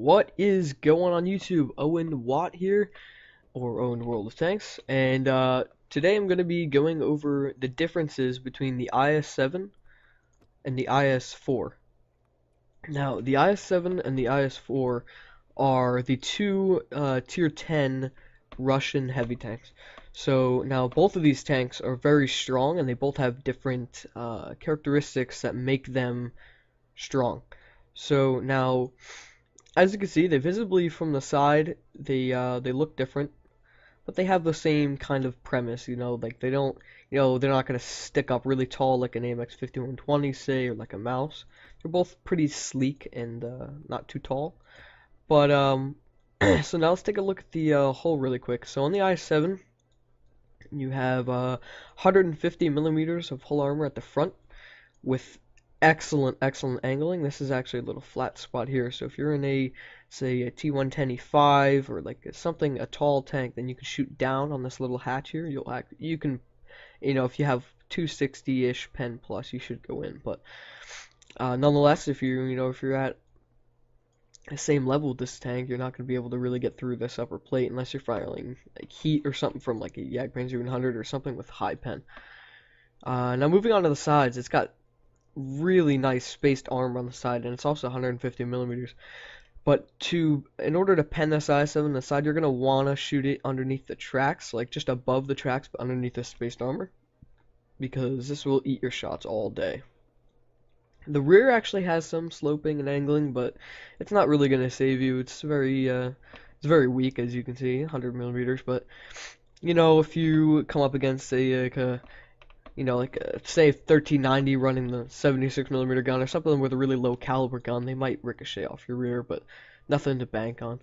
What is going on YouTube? Owen Watt here, or Owen World of Tanks, and today I'm going to be going over the differences between the IS-7 and the IS-4. Now, the IS-7 and the IS-4 are the two Tier 10 Russian heavy tanks. So now both of these tanks are very strong, and they both have different characteristics that make them strong. So now, as you can see, they visibly from the side, they look different, but they have the same kind of premise, like they don't, they're not gonna stick up really tall like an AMX 5120, say, or like a mouse. They're both pretty sleek and not too tall. But so now let's take a look at the hull really quick. So on the IS-7, you have 150 millimeters of hull armor at the front with excellent angling. This is actually a little flat spot here, so if you're in a, say, a T110E5 or like a tall tank, then you can shoot down on this little hatch here. You can, if you have 260-ish pen plus, you should go in. But nonetheless, if you're at the same level with this tank, you're not going to be able to really get through this upper plate unless you're firing like heat or something from like a Jagdpanzer 100 or something with high pen. Now moving on to the sides, it's got really nice spaced armor on the side, and it's also 150 millimeters. But in order to pen this IS-7 on the side, you're gonna wanna shoot it underneath the tracks, like just above the tracks, but underneath the spaced armor, because this will eat your shots all day. The rear actually has some sloping and angling, but it's not really gonna save you. It's very weak, as you can see, 100 millimeters. But if you come up against say 1390 running the 76 millimeter gun or something with a really low caliber gun, they might ricochet off your rear, but nothing to bank on.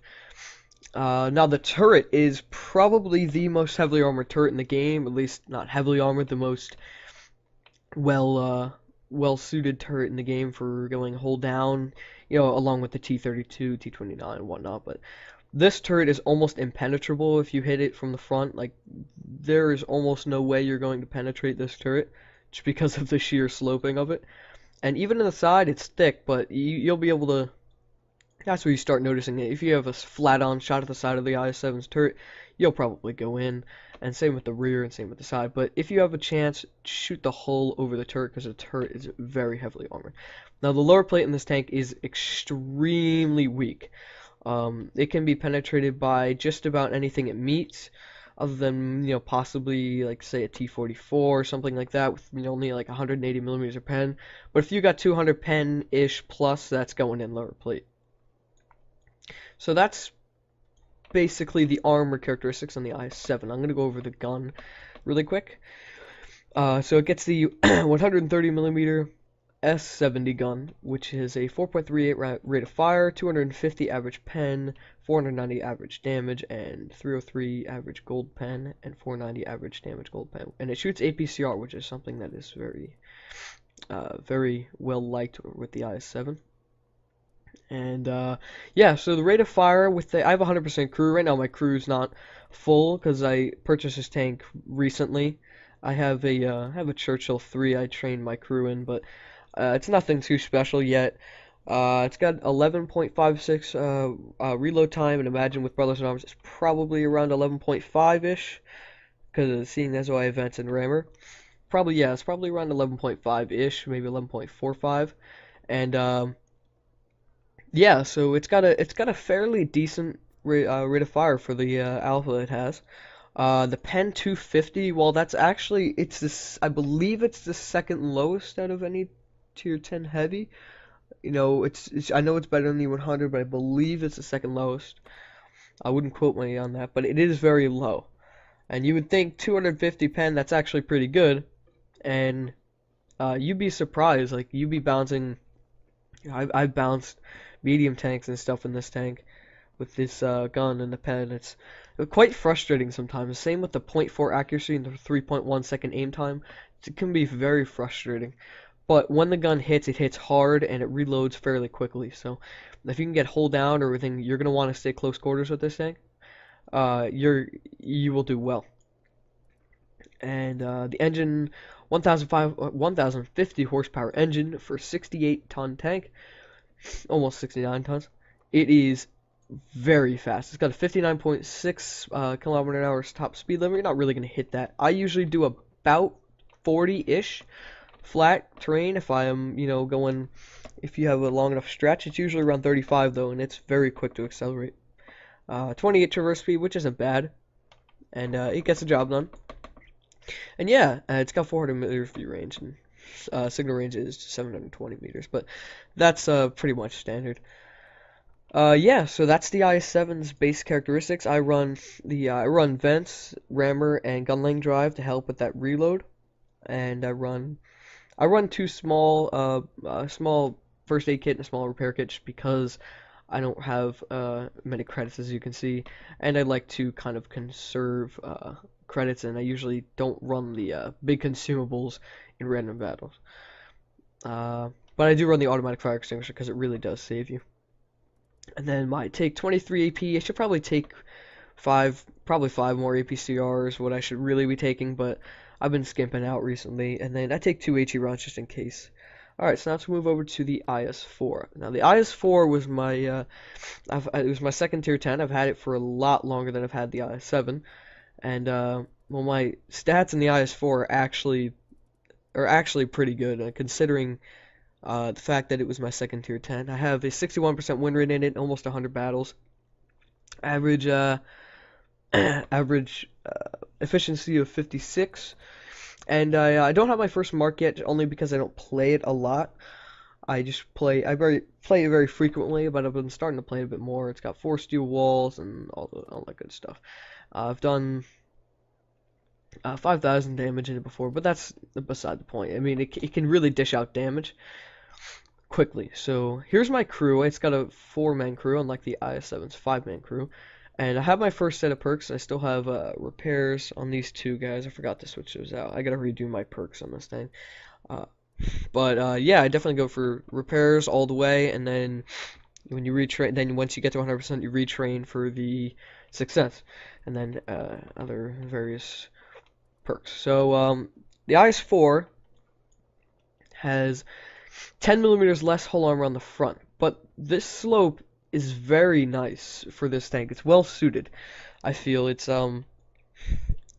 Now the turret is probably the most heavily armored turret in the game, at least not heavily armored, the most well suited turret in the game for going hull down, along with the T32, T29 and whatnot. But this turret is almost impenetrable if you hit it from the front. Like, there is almost no way you're going to penetrate this turret just because of the sheer sloping of it. And even in the side, it's thick, but you'll be able to. That's where you start noticing it. If you have a flat-on shot at the side of the IS-7's turret, you'll probably go in. And same with the rear and same with the side. But if you have a chance, shoot the hull over the turret, because the turret is very heavily armored. Now, the lower plate in this tank is extremely weak. It can be penetrated by just about anything it meets, other than, possibly, like, say, a T44 or something like that, with only like 180 millimeters of pen. But if you got 200 pen-ish plus, that's going in lower plate. So that's basically the armor characteristics on the IS-7. I'm going to go over the gun really quick. So it gets the 130 millimeter S70 gun, which is a 4.38 rate of fire, 250 average pen, 490 average damage, and 303 average gold pen, and 490 average damage gold pen. And it shoots APCR, which is something that is very well liked with the IS-7. And yeah, so the rate of fire I have 100% crew right now. My crew's not full because I purchased this tank recently. I have a Churchill 3 I trained my crew in, but it's nothing too special yet. It's got 11.56 reload time, and imagine with Brothers in Arms, it's probably around 11.5-ish, because seeing as I events and rammer. It's probably around 11.5-ish, maybe 11.45, and yeah, so it's got a fairly decent rate of fire for the alpha it has. The Pen 250, well, that's actually I believe it's the second lowest out of any Tier 10 heavy. I know it's better than the 100, but I believe it's the second lowest. I wouldn't quote me on that, but it is very low. And you would think 250 pen, that's actually pretty good. And you'd be surprised, like you'd be bouncing. I've bounced medium tanks and stuff in this tank with this gun and the pen. It's quite frustrating sometimes. Same with the 0.4 accuracy and the 3.1 second aim time. It can be very frustrating. But when the gun hits, it hits hard and it reloads fairly quickly. So if you can get hull down or everything, you're gonna want to stay close quarters with this tank. You will do well. And the engine, 1,050 horsepower engine for 68-ton tank, almost 69 tons. It is very fast. It's got a 59.6 kilometer an hour top speed limit. You're not really going to hit that. I usually do about 40-ish flat terrain if I am, going, if you have a long enough stretch. It's usually around 35 though, and it's very quick to accelerate. 28 traverse speed, which isn't bad, and it gets the job done. And yeah, it's got 400 meter view range, and signal range is 720 meters, but that's pretty much standard. Yeah, so that's the IS-7's base characteristics. I run vents, rammer, and gun lane drive to help with that reload, and I run two small first aid kit and a small repair kit just because I don't have many credits as you can see, and I like to kind of conserve credits, and I usually don't run the big consumables in random battles. But I do run the automatic fire extinguisher because it really does save you. And then my take 23 AP. I should probably take probably five more APCRs, what I should really be taking, but I've been skimping out recently. And then I take two HE rounds just in case. Alright, so now let's move over to the IS-4. Now the IS-4 was it was my second tier 10. I've had it for a lot longer than I've had the IS-7. And well, my stats in the IS-4 are actually pretty good, considering the fact that it was my second tier 10. I have a 61% win rate in it, almost 100 battles. Average average efficiency of 56. And I don't have my first mark yet, only because I don't play it a lot. I play it very frequently, but I've been starting to play it a bit more. It's got 4 steel walls and all that good stuff. I've done 5,000 damage in it before, but that's beside the point. I mean, it can really dish out damage quickly. So here's my crew. It's got a 4-man crew, unlike the IS-7's 5-man crew. And I have my first set of perks. I still have repairs on these two guys. I forgot to switch those out. I gotta redo my perks on this thing. But yeah, I definitely go for repairs all the way, and then when you retrain, then once you get to 100%, you retrain for the success, and then other various perks. So the IS-4 has 10 millimeters less hull armor on the front, but this slope is very nice for this tank. It's well suited. I feel it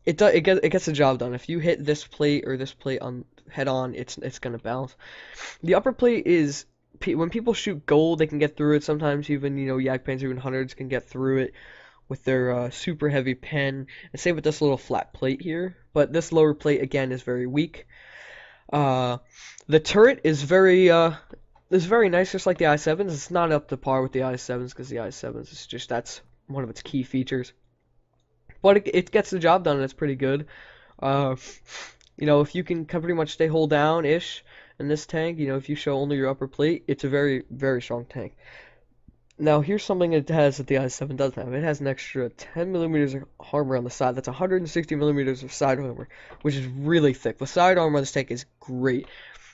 gets the job done. If you hit this plate or this plate on head on, it's gonna bounce. The upper plate is when people shoot gold, they can get through it. Sometimes even Yak Pans or even hundreds can get through it with their super heavy pen. And same with this little flat plate here. But this lower plate again is very weak. The turret is very nice, just like the i7s. It's not up to par with the i7s because the i7s is just that's one of its key features. But it gets the job done, and it's pretty good. If you can pretty much stay hull down ish in this tank, if you show only your upper plate, it's a very, very strong tank. Now here's something it has that the i7 doesn't have. It has an extra 10 millimeters of armor on the side. That's 160 millimeters of side armor, which is really thick. The side armor on this tank is great.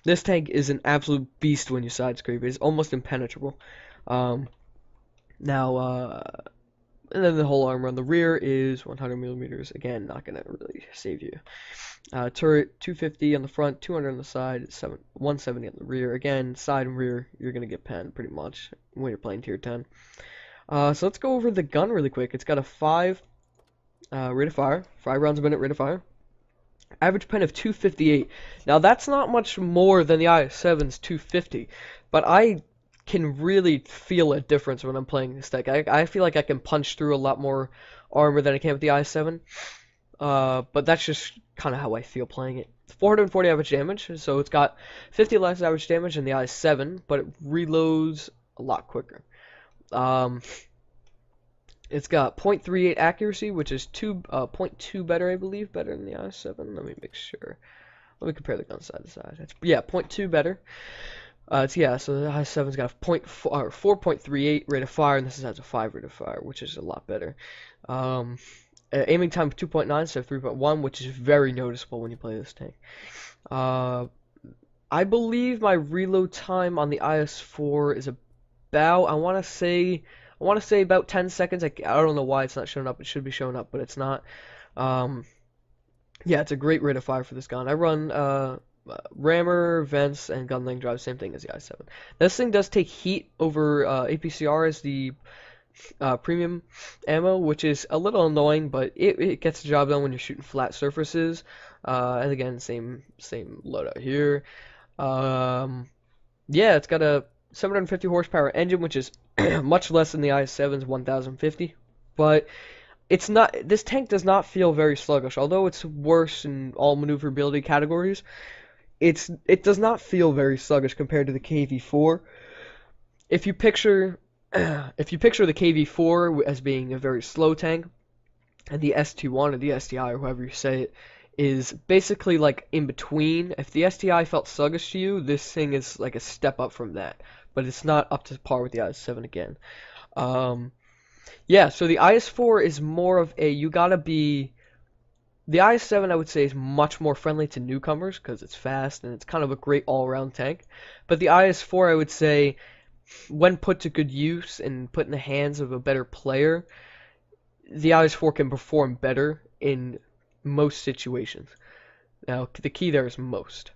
This tank is an absolute beast when you side scrape. It's almost impenetrable. Now, and then the whole armor on the rear is 100 millimeters. Again, not gonna really save you. Turret 250 on the front, 200 on the side, 170 on the rear. Again, side and rear, you're gonna get penned pretty much when you're playing tier 10. So let's go over the gun really quick. It's got a 5 rate of fire, 5 rounds a minute rate of fire. Average pen of 258. Now that's not much more than the IS-7's 250, but I can really feel a difference when I'm playing this deck. I feel like I can punch through a lot more armor than I can with the IS-7, but that's just kind of how I feel playing it. 440 average damage, so it's got 50 less average damage than the IS-7, but it reloads a lot quicker. It's got 0.38 accuracy, which is 0.2 better, I believe, better than the IS-7. Let me make sure. Let me compare the guns side to side. It's 0.2 better. So the IS-7's got a 4.38 rate of fire, and this has a 5 rate of fire, which is a lot better. Aiming time of 2.9 instead of 3.1, which is very noticeable when you play this tank. I believe my reload time on the IS-4 is about, I want to say about 10 seconds. I don't know why it's not showing up. It should be showing up, but it's not. Yeah, it's a great rate of fire for this gun. I run rammer, vents, and gun lane drive, same thing as the i7. This thing does take heat over APCR as the premium ammo, which is a little annoying, but it gets the job done when you're shooting flat surfaces. And again, same loadout here. Um, yeah, it's got a 750 horsepower engine, which is much less than the IS-7's 1050. But it's not. This tank does not feel very sluggish, although it's worse in all maneuverability categories. It does not feel very sluggish compared to the KV-4. If you picture if you picture the KV-4 as being a very slow tank, and the ST1 or the STI or however you say it is basically like in between. If the STI felt sluggish to you, this thing is like a step up from that, but it's not up to par with the IS-7 again. Um, yeah, so the IS-4 is more of a you gotta be. The IS-7 I would say is much more friendly to newcomers because it's fast and it's kind of a great all-around tank. But the IS-4 I would say when put to good use and put in the hands of a better player, the IS-4 can perform better in most situations. Now, the key there is most.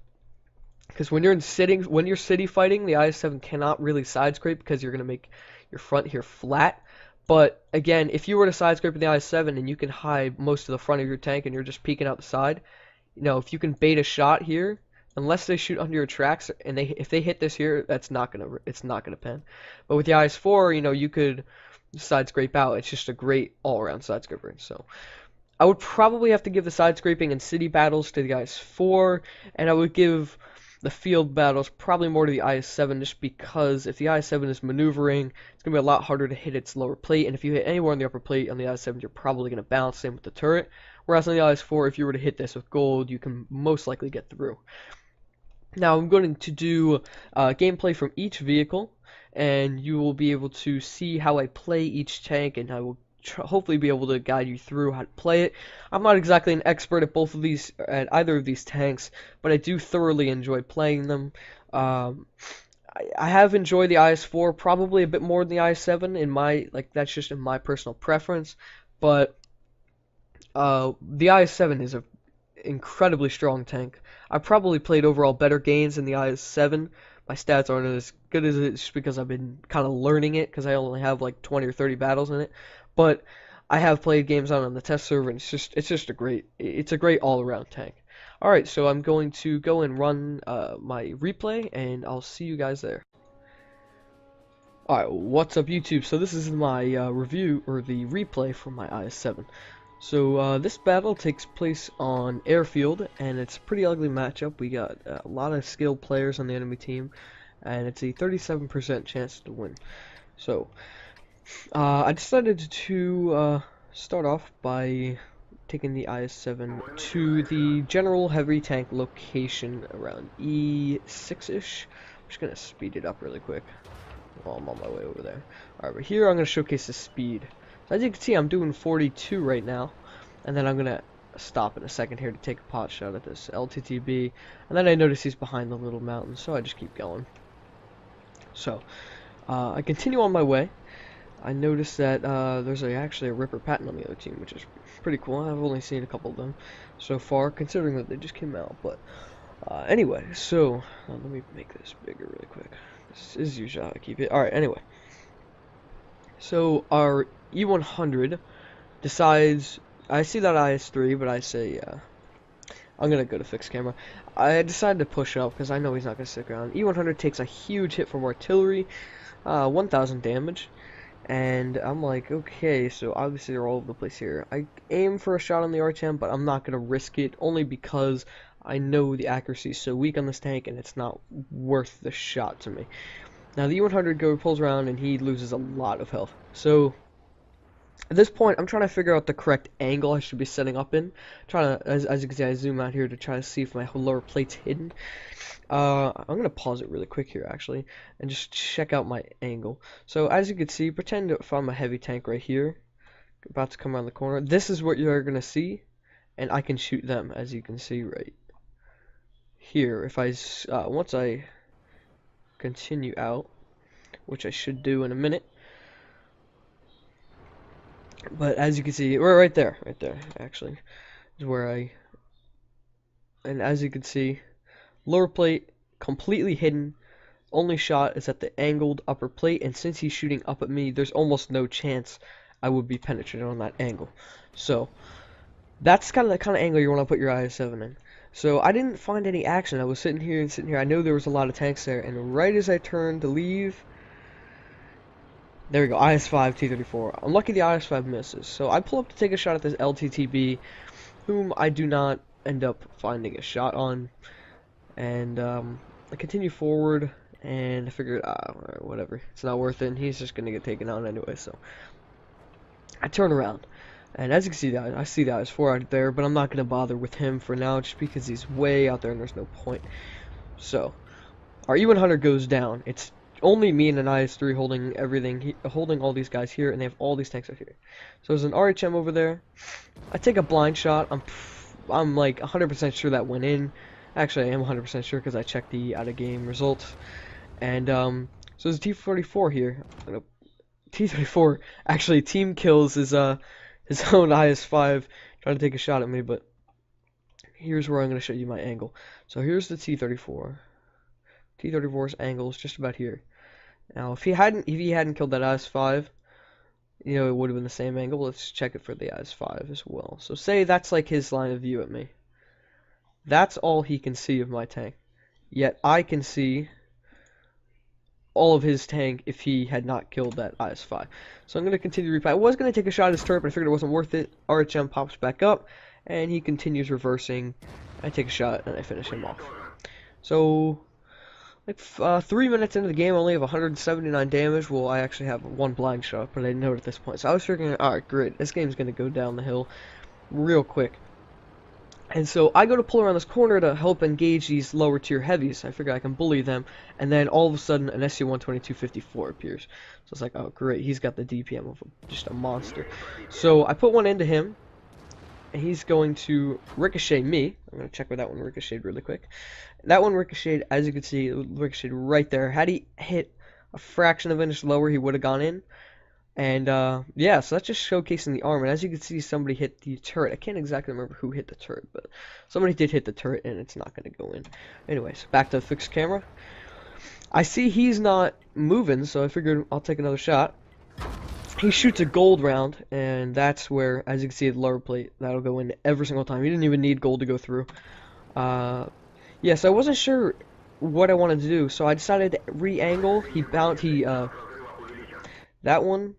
Because when you're city fighting, the IS-7 cannot really side scrape because you're going to make your front here flat. But again, if you were to side scrape in the IS-7 and you can hide most of the front of your tank and you're just peeking out the side, if you can bait a shot here, unless they shoot under your tracks and if they hit this here, it's not gonna pen. But with the IS-4, you could side scrape out. It's just a great all-around side scraper. So I would probably have to give the side scraping and city battles to the IS-4, and I would give the field battles probably more to the IS-7 just because if the IS-7 is maneuvering, it's going to be a lot harder to hit its lower plate, and if you hit anywhere on the upper plate on the IS-7, you're probably going to bounce, same with the turret. Whereas on the IS-4, if you were to hit this with gold, you can most likely get through. Now I'm going to do gameplay from each vehicle, and you will be able to see how I play each tank, and I will hopefully be able to guide you through how to play it. I'm not exactly an expert at either of these tanks, but I do thoroughly enjoy playing them. I have enjoyed the IS-4 probably a bit more than the IS-7 that's just in my personal preference, but the IS-7 is a incredibly strong tank. I probably played overall better games in the IS-7. My stats aren't as good as it just because I've been kind of learning it because I only have like 20 or 30 battles in it. But I have played games on the test server and it's a great all-around tank. All right, so I'm going to go and run my replay and I'll see you guys there. All right, what's up YouTube? So this is my review or the replay from my IS-7. So this battle takes place on airfield, and it's a pretty ugly matchup. We got a lot of skilled players on the enemy team, and it's a 37% chance to win. So I decided to start off by taking the IS-7 to the general heavy tank location around E6-ish. I'm just going to speed it up really quick while I'm on my way over there. Alright, but here I'm going to showcase the speed. So as you can see, I'm doing 42 right now, and then I'm going to stop in a second here to take a pot shot at this LTTB, and then I notice he's behind the little mountain, so I just keep going. So, I continue on my way. I noticed that there's actually a Ripper Patton on the other team, which is pretty cool. I've only seen a couple of them so far, considering that they just came out, but anyway, so let me make this bigger really quick. This is usually how I keep it. Alright, anyway. So our E100 decides, I see that IS-3, but I say, I'm going to go to fixed camera. I decided to push up because I know he's not going to stick around. E100 takes a huge hit from artillery, 1,000 damage, and I'm like, okay, so obviously they're all over the place here. I aim for a shot on the R10, but I'm not going to risk it, only because I know the accuracy is so weak on this tank, and it's not worth the shot to me. Now the E100 pulls around and he loses a lot of health. So at this point, I'm trying to figure out the correct angle I should be setting up in. Trying to, as you can see, I zoom out here to try to see if my lower plate's hidden. I'm gonna pause it really quick here actually, and just check out my angle. So as you can see, pretend if I'm a heavy tank right here, about to come around the corner. This is what you're gonna see, and I can shoot them, as you can see right here. If once I continue out, which I should do in a minute, but as you can see, we're right there actually is where and as you can see, lower plate completely hidden, Only shot is at the angled upper plate, and since he's shooting up at me, there's almost no chance I would be penetrated on that angle. So that's kind of the kind of angle you want to put your IS-7 in. So I didn't find any action. I was sitting here and sitting here. I know there was a lot of tanks there, and right as I turned to leave, there we go, IS-5 T-34. I'm lucky the IS-5 misses. So I pull up to take a shot at this LTTB, whom I do not end up finding a shot on. And I continue forward, and I figured, alright, whatever, it's not worth it, and he's just gonna get taken out anyway. So I turn around, and as you can see, I see the IS-4 out there, but I'm not gonna bother with him for now, just because he's way out there and there's no point. So our E-100 goes down. It's only me and an IS-3 holding everything, holding all these guys here, and they have all these tanks out here. So there's an RHM over there. I take a blind shot. I'm like 100% sure that went in. Actually, I am 100% sure because I checked the out-of-game results. And so there's a T-44 here. T-34 actually team kills his own IS-5 trying to take a shot at me, but here's where I'm going to show you my angle. So here's the T-34. T-34's angle is just about here. Now, if he hadn't killed that IS-5, you know, it would have been the same angle. Let's check it for the IS-5 as well. So say that's like his line of view at me. That's all he can see of my tank. Yet I can see all of his tank if he had not killed that IS-5. So I'm going to continue to replay. I was going to take a shot at his turret, but I figured it wasn't worth it. RHM pops back up, and he continues reversing. I take a shot, and I finish him off. So like 3 minutes into the game, I only have 179 damage. Well, I actually have one blind shot, but I didn't know it at this point. So I was figuring, alright, great, this game's going to go down the hill real quick. And so I go to pull around this corner to help engage these lower tier heavies. I figure I can bully them, and then all of a sudden an SC-122-54 appears. So it's like, oh great, he's got the DPM of just a monster. So I put one into him, and he's going to ricochet me. I'm going to check where that one ricocheted really quick. That one ricocheted, as you can see, it ricocheted right there. Had he hit a fraction of an inch lower, he would have gone in. And yeah, so that's just showcasing the arm. And as you can see, somebody hit the turret. I can't exactly remember who hit the turret, but somebody did hit the turret, and it's not going to go in. Anyways, back to the fixed camera. I see he's not moving, so I figured I'll take another shot. He shoots a gold round, and that's where, as you can see, the lower plate, that'll go in every single time. He didn't even need gold to go through. Yeah, so I wasn't sure what I wanted to do, so I decided to re-angle. That one,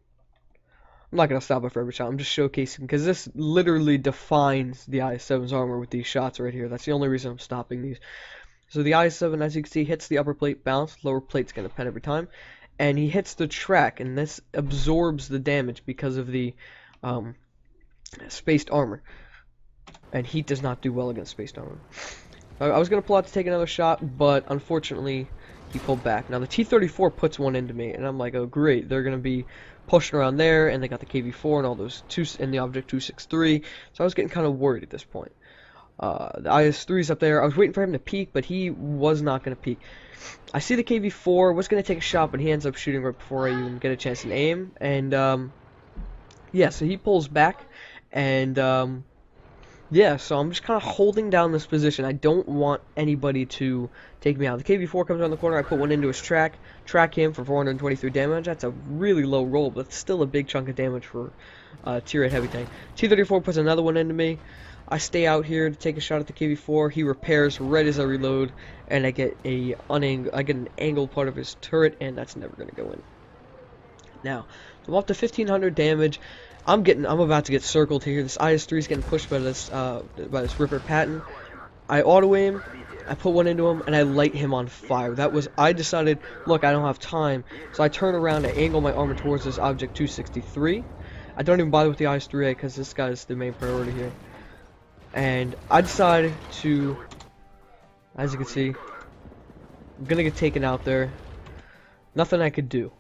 I'm not going to stop it for every shot. I'm just showcasing, because this literally defines the IS-7's armor with these shots right here. That's the only reason I'm stopping these. So the IS-7, as you can see, hits the upper plate bounce. Lower plate's going to pen every time. And he hits the track, and this absorbs the damage because of the spaced armor. And heat does not do well against spaced armor. I was going to pull out to take another shot, but unfortunately he pulled back. Now the T-34 puts one into me, and I'm like, oh great, they're going to be pushing around there, and they got the KV-4 and all those and the Object 263, so I was getting kind of worried at this point. The IS-3's up there. I was waiting for him to peek, but he was not going to peek. I see the KV-4, was going to take a shot, but he ends up shooting right before I even get a chance to aim, and yeah, so he pulls back, and yeah, so I'm just kind of holding down this position. I don't want anybody to take me out. The KV-4 comes around the corner. I put one into his track him for 423 damage. That's a really low roll, but it's still a big chunk of damage for tier 8 heavy tank. T-34 puts another one into me. I stay out here to take a shot at the KV-4. He repairs right as I reload, and I get an angled part of his turret, and that's never going to go in. Now, I'm up to 1500 damage. I'm about to get circled here. This IS-3 is getting pushed by this Ripper Patton. I auto aim, I put one into him, and I light him on fire. I decided, look, I don't have time, so I turn around and angle my armor towards this Object 263. I don't even bother with the IS-3A because this guy's the main priority here. And I decided to, as you can see, I'm gonna get taken out there. Nothing I could do.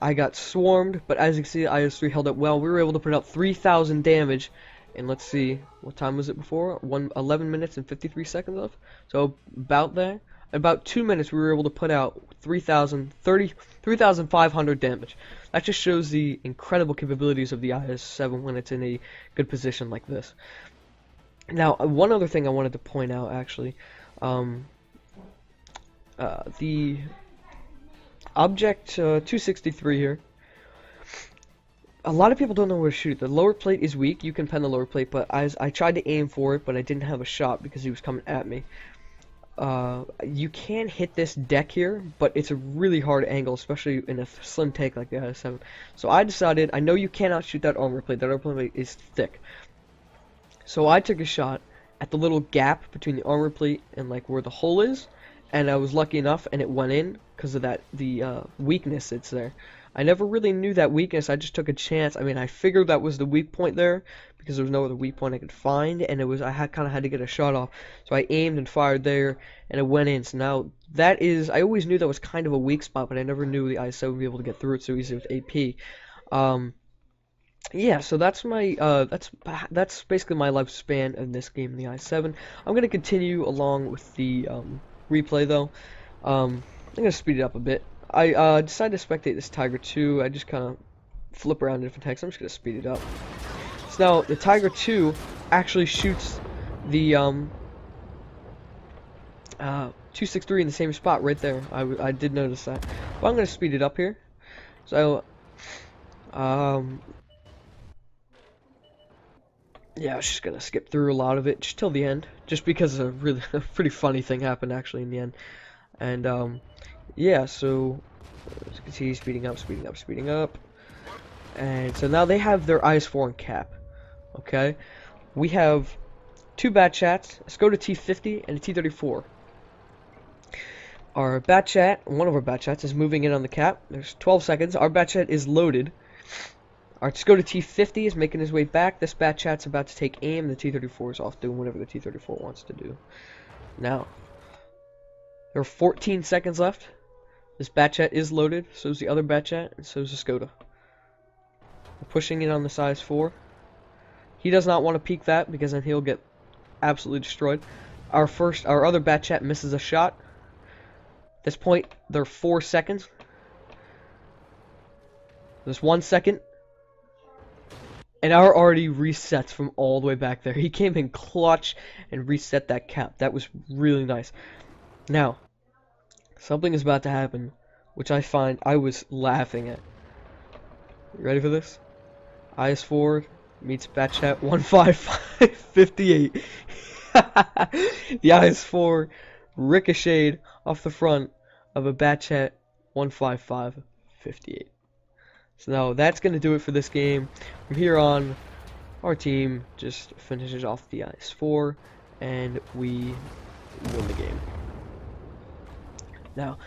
I got swarmed, but as you can see, the IS-3 held up well. We were able to put out 3,000 damage, and let's see, what time was it before? 11 minutes and 53 seconds left. So about there, about 2 minutes, we were able to put out 3,500 damage. That just shows the incredible capabilities of the IS-7 when it's in a good position like this. Now, one other thing I wanted to point out, actually, The object 263 here. A lot of people don't know where to shoot. The lower plate is weak. You can pen the lower plate, but I tried to aim for it, but I didn't have a shot because he was coming at me. You can hit this deck here, but it's a really hard angle, especially in a slim tank like the IS-7. So I decided, I know you cannot shoot that armor plate. That armor plate is thick. So I took a shot at the little gap between the armor plate and like where the hole is, and I was lucky enough, and it went in because of the weakness that's there. I never really knew that weakness. I just took a chance. I mean, I figured that was the weak point there because there was no other weak point I could find, and I kind of had to get a shot off. So I aimed and fired there, and it went in. So now that is, I always knew that was kind of a weak spot, but I never knew the IS-7 would be able to get through it so easy with AP. Yeah, so that's my that's basically my lifespan in this game in the IS-7. I'm gonna continue along with the replay though. I'm gonna speed it up a bit. I decided to spectate this Tiger 2. I just kind of flip around different tanks. I'm just going to speed it up. So now, the Tiger 2 actually shoots the 263 in the same spot right there. I did notice that. But I'm going to speed it up here. So, yeah, I was just going to skip through a lot of it just till the end. Just because a pretty funny thing happened actually in the end. And, yeah, so as you can see, speeding up, and so now they have their IS-4 on cap. Okay, we have two bat chats, a Skoda T50 and a T34. Our bat chat, one of our bat chats, is moving in on the cap. There's 12 seconds. Our bat chat is loaded. Our Skoda T50 is making his way back. This bat chat's about to take aim. The T34 is off doing whatever the T34 wants to do. Now, there are 14 seconds left. This bat chat is loaded, so is the other bat chat, and so is the Skoda. We're pushing it on the IS-4. He does not want to peek that because then he'll get absolutely destroyed. Our other bat chat misses a shot. At this point, there are 4 seconds. There's 1 second. And our already resets from all the way back there. He came in clutch and reset that cap. That was really nice. Now, something is about to happen, which I find I was laughing at. You ready for this? IS-4 meets bat chat 155.58. The IS-4 ricocheted off the front of a bat chat 155.58. So now that's going to do it for this game. From here on, our team just finishes off the IS-4 and we win the game. Now,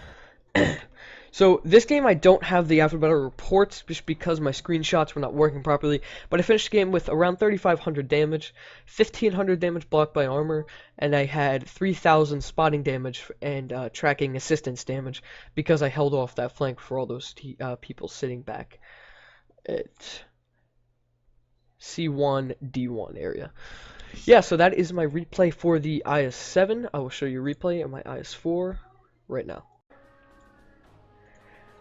so this game I don't have the after battle reports just because my screenshots were not working properly, but I finished the game with around 3,500 damage, 1,500 damage blocked by armor, and I had 3,000 spotting damage and tracking assistance damage because I held off that flank for all those people sitting back at C1, D1 area. Yeah, so that is my replay for the IS-7. I will show you a replay of my IS-4 right now.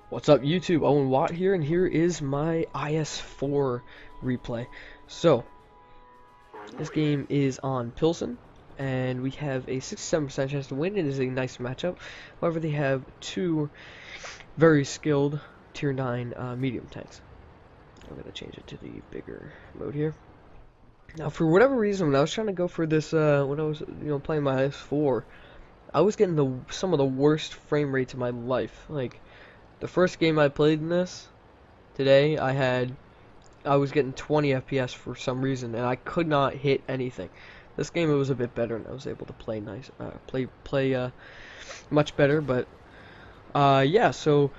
What's up YouTube, Owen Watt here, and here is my IS-4 replay. So, this game is on Pilsen, and we have a 67% chance to win. It is a nice matchup. However, they have two very skilled tier 9 medium tanks. I'm going to change it to the bigger mode here. Now, for whatever reason, when I was trying to go for this, when I was playing my IS-4, I was getting some of the worst frame rates of my life. Like, the first game I played in this today, I was getting 20 FPS for some reason, and I could not hit anything. This game it was a bit better, and I was able to play nice, play much better. But yeah, so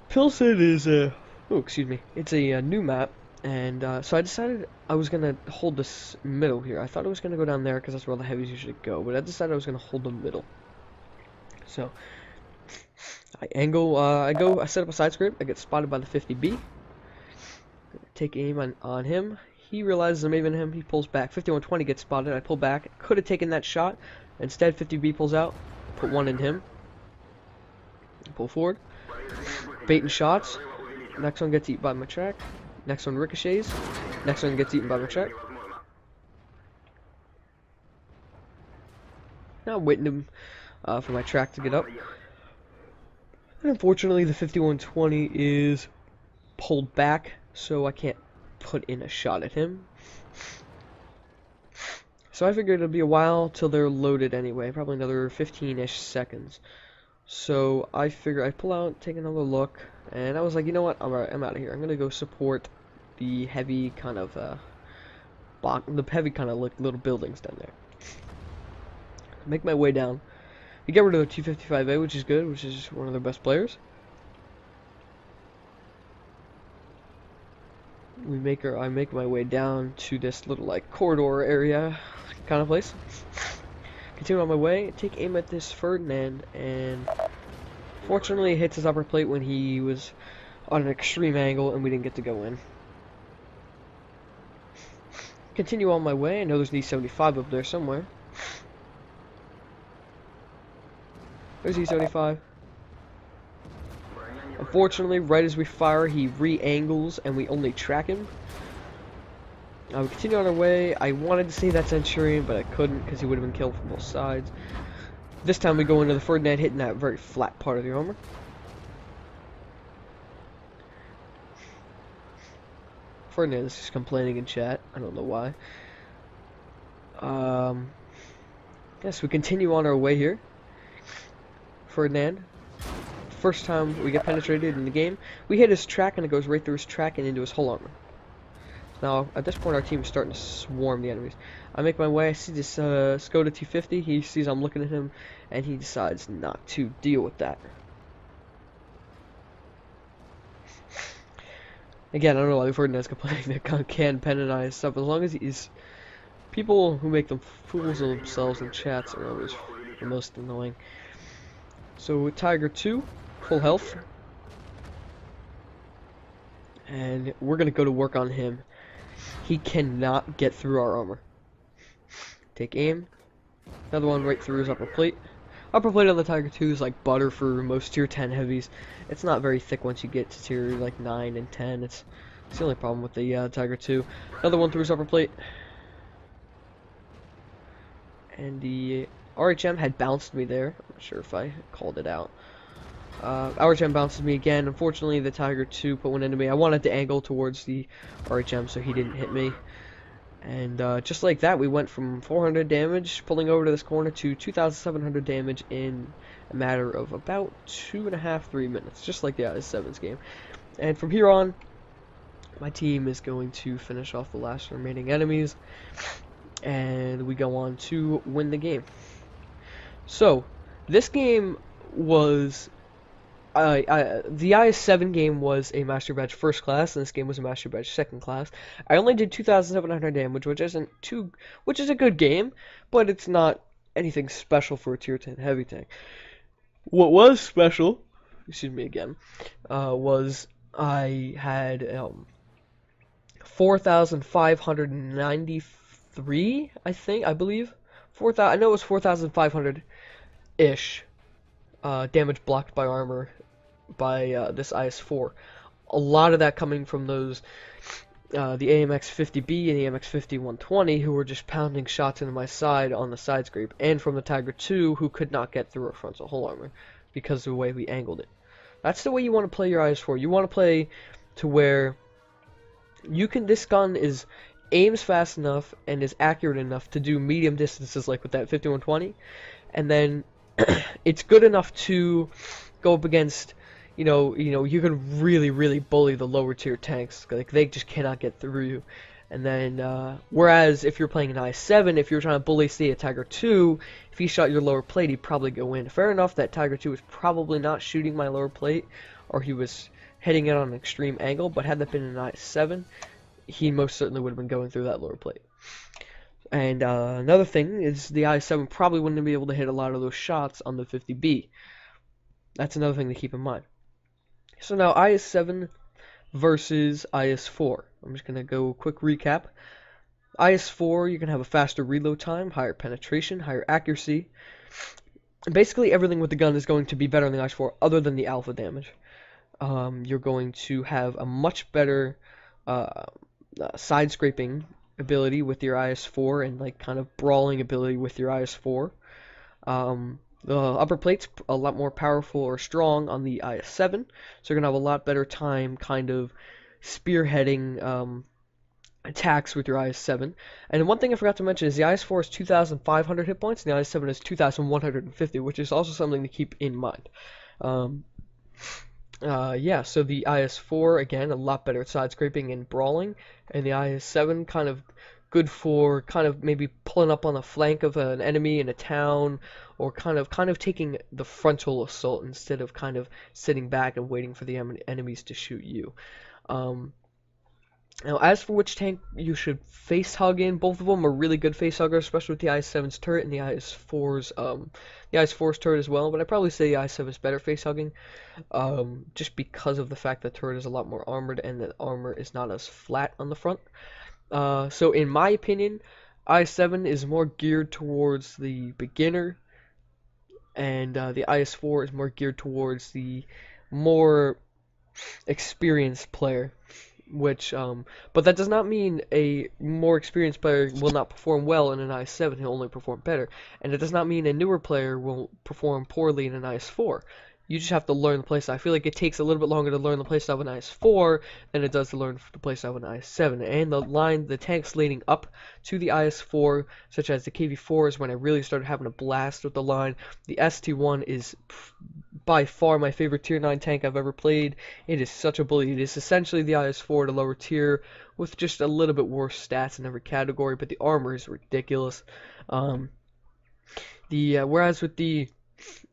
Pilsen is it's a new map, and so I decided I was gonna hold this middle here. I thought I was gonna go down there because that's where the heavies usually go, but I decided I was gonna hold the middle. So I set up a side scrape. I get spotted by the 50B. Take aim on him. He realizes I'm aiming at him. He pulls back. 5120 gets spotted. I pull back. Could have taken that shot. Instead, 50B pulls out. Put one in him. Pull forward. Baiting shots. Next one gets eaten by my track. Next one ricochets. Next one gets eaten by my track. Now I'm waiting for my track to get up. And unfortunately, the 5120 is pulled back, so I can't put in a shot at him. So I figured it'd be a while till they're loaded anyway, probably another 15-ish seconds. So I figured I'd pull out, take another look, and I was like, you know what, I'm out of here. I'm gonna go support the heavy kind of like little buildings down there. Make my way down. We get rid of the 255A, which is good, which is one of their best players. I make my way down to this little like corridor area kind of place. Continue on my way, take aim at this Ferdinand, and fortunately it hits his upper plate when he was on an extreme angle and we didn't get to go in. Continue on my way, I know there's an E-75 up there somewhere. There's E-75. Unfortunately, right as we fire, he re-angles and we only track him. We continue on our way. I wanted to say that Centurion, but I couldn't because he would have been killed from both sides. This time we go into the Ferdinand, hitting that very flat part of the armor. Ferdinand is just complaining in chat. I don't know why. Yes, we continue on our way here. Ferdinand. First time we get penetrated in the game, we hit his track and it goes right through his track and into his whole armor. Now, at this point, our team is starting to swarm the enemies. I make my way, I see this Skoda 250, he sees I'm looking at him, and he decides not to deal with that. Again, I don't know why Ferdinand's complaining that can penalize stuff, as long as he's... People who make them fools of themselves in chats are always the most annoying. So, Tiger 2, full health. And we're going to go to work on him. He cannot get through our armor. Take aim. Another one right through his upper plate. Upper plate on the Tiger 2 is like butter for most tier 10 heavies. It's not very thick once you get to tier like 9 and 10. It's the only problem with the Tiger 2. Another one through his upper plate. And the RHM had bounced me there. I'm not sure if I called it out. RHM bounces me again. Unfortunately, the Tiger 2 put one into me. I wanted to angle towards the RHM so he didn't hit me. And just like that, we went from 400 damage pulling over to this corner to 2,700 damage in a matter of about 2.5–3 minutes, just like the IS-7's game. And from here on, my team is going to finish off the last remaining enemies, and we go on to win the game. So, this game was... the IS-7 game was a Master Badge first class, and this game was a Master Badge second class. I only did 2,700 damage, which is a good game, but it's not anything special for a tier 10 heavy tank. What was special, excuse me again, was I had 4,593, I believe. I know it was 4,500-ish damage blocked by armor by this IS-4. A lot of that coming from those the AMX-50B and the AMX-50-120 who were just pounding shots into my side on the side scrape, and from the Tiger 2 who could not get through our frontal hull armor because of the way we angled it. That's the way you want to play your IS-4. You want to play to where this gun aims fast enough and is accurate enough to do medium distances like with that 5120, and then it's good enough to go up against, you can really bully the lower tier tanks. Like, they just cannot get through you. And then, whereas if you're playing an IS-7, if you're trying to bully, say, a Tiger 2, if he shot your lower plate, he'd probably go in. Fair enough that Tiger 2 was probably not shooting my lower plate, or he was hitting it on an extreme angle, but had that been an IS-7, he most certainly would have been going through that lower plate. And another thing is the IS-7 probably wouldn't be able to hit a lot of those shots on the 50B. That's another thing to keep in mind. So now IS-7 versus IS-4. I'm just going to go quick recap. IS-4, you can have a faster reload time, higher penetration, higher accuracy. And basically everything with the gun is going to be better than the IS-4 other than the alpha damage. You're going to have a much better side scraping ability with your IS-4 and like kind of brawling ability with your IS-4. The upper plate's a lot more powerful or strong on the IS-7, so you're gonna have a lot better time kind of spearheading attacks with your IS-7. And one thing I forgot to mention is the IS-4 is 2,500 hit points, and the IS-7 is 2,150, which is also something to keep in mind. Um, yeah, so the IS-4, again, a lot better at side scraping and brawling, and the IS-7 kind of good for kind of maybe pulling up on the flank of an enemy in a town, or kind of taking the frontal assault instead of kind of sitting back and waiting for the enemies to shoot you. Um, Now, as for which tank you should face hug in, both of them are really good face huggers, especially with the IS-7's turret and the IS-4's turret as well. But I'd probably say the IS-7 is better face hugging, just because of the fact that turret is a lot more armored and the armor is not as flat on the front. So in my opinion, IS-7 is more geared towards the beginner, and the IS-4 is more geared towards the more experienced player. But that does not mean a more experienced player will not perform well in an IS-7. He'll only perform better, and it does not mean a newer player will perform poorly in an IS-4. You just have to learn the playstyle. I feel like it takes a little bit longer to learn the playstyle of an IS-4 than it does to learn the playstyle of an IS-7. And the tanks leading up to the IS-4, such as the KV-4, is when I really started having a blast with the line. The ST-1 is by far my favorite tier 9 tank I've ever played. It is such a bully. It is essentially the IS-4 at a lower tier with just a little bit worse stats in every category, but the armor is ridiculous. Whereas with the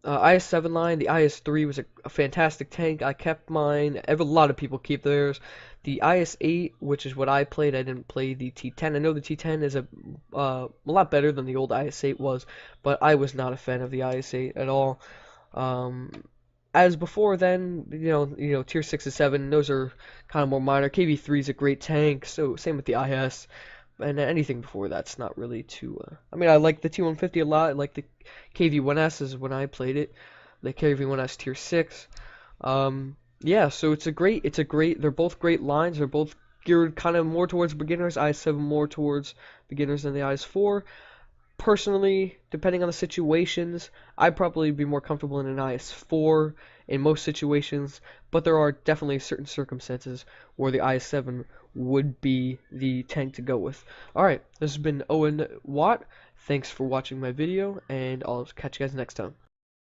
IS-7 line, the IS-3 was a fantastic tank. I kept mine. A lot of people keep theirs. The IS-8, which is what I played, I didn't play the T-10. I know the T-10 is a lot better than the old IS-8 was, but I was not a fan of the IS-8 at all. Um, as before then, tier 6 and 7, those are kind of more minor. KV-3 is a great tank, so same with the IS. And anything before that's not really too. I mean, I like the T150 a lot. I like the KV-1S is when I played it. The KV-1S tier 6. Yeah, so they're both great lines. They're both geared kind of more towards beginners. IS-7 more towards beginners than the IS-4. Personally, depending on the situations, I'd probably be more comfortable in an IS-4 in most situations, but there are definitely certain circumstances where the IS-7 would be the tank to go with. Alright, this has been Owen Watt. Thanks for watching my video, and I'll catch you guys next time.